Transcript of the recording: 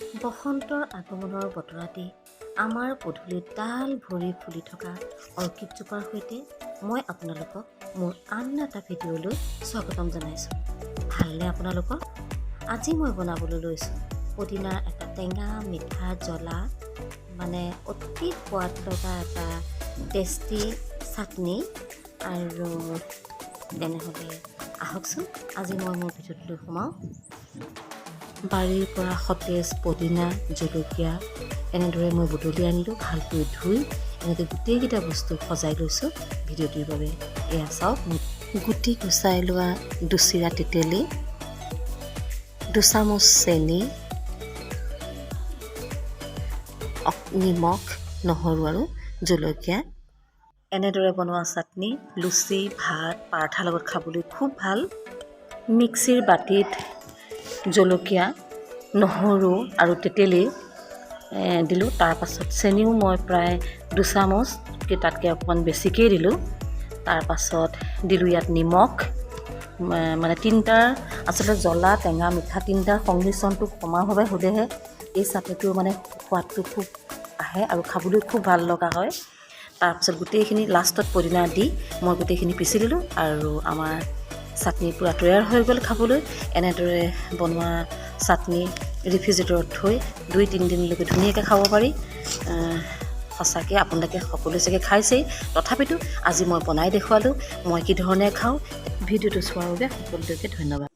বসন্তৰ আগমনৰ বতৰাতি আমাৰ পদূলিত ডাল ভৰি ফুলি থকা অৰ্কিডজোপাৰ সৈতে মই আপোনালোকক মোৰ আন এটা ভিডিঅ'লৈ স্বাগতম জনাইছোঁ। ভালনে আপোনালোকৰ? আজি মই বনাবলৈ লৈছোঁ পুদিনাৰ এটা টেঙা মিঠা জ্বলা অতি সোৱাদ লগা এটা টেষ্টি চাটনি। আৰু তেনেহ'লে আহকচোন আজি মই মোৰ ভিডিঅ'টোলৈ সোমাওঁ। বাৰীৰ পৰা সতেজ পুদিনা জলকীয়া এনেদৰে মই বুটলি আনিলোঁ, ভালকৈ ধুই এনেকৈ গোটেইকেইটা বস্তু সজাই লৈছোঁ ভিডিঅ'টোৰ বাবে। এয়া চাওক, গুটি গুচাই লোৱা দুচিৰা তেতেলী, 2 চামুচ চেনি, নিমখ, নহৰু আৰু জলকীয়া। এনেদৰে বনোৱা চাটনি লুচি, ভাত, পাৰাঠাৰ লগত খাবলৈ খুব ভাল। মিক্সিৰ বাতিত জলকীয়া, নহৰু আৰু তেতেলী দিলোঁ। তাৰপাছত চেনিও মই প্ৰায় 2 চামুচ, তাতকৈ অকণমান বেছিকৈ দিলোঁ। তাৰপাছত দিলোঁ ইয়াত নিমখ, তিনিটাৰ আচলতে জ্বলা টেঙা মিঠা তিনিটাৰ সংমিশ্ৰণটো সমানভাৱে হ'লেহে এই চাটনিটোৰ সোৱাদটো খুব আহে আৰু খাবলৈ খুব ভাল লগা হয়। তাৰপিছত গোটেইখিনি লাষ্টত পুদিনা দি মই গোটেইখিনি পিচি দিলোঁ আৰু আমাৰ চাটনি পূৰা তৈয়াৰ হৈ গ'ল খাবলৈ। এনেদৰে বনোৱা চাটনি ৰেফ্ৰিজাৰেটৰত থৈ 2-3 দিনলৈকে ধুনীয়াকৈ খাব পাৰি। সঁচাকৈ আপোনালোকে সকলোৱে চাগে খাইছেই, তথাপিতো আজি মই বনাই দেখুৱালোঁ মই কি ধৰণে খাওঁ। ভিডিঅ'টো চোৱাৰ বাবে সকলোকে ধন্যবাদ।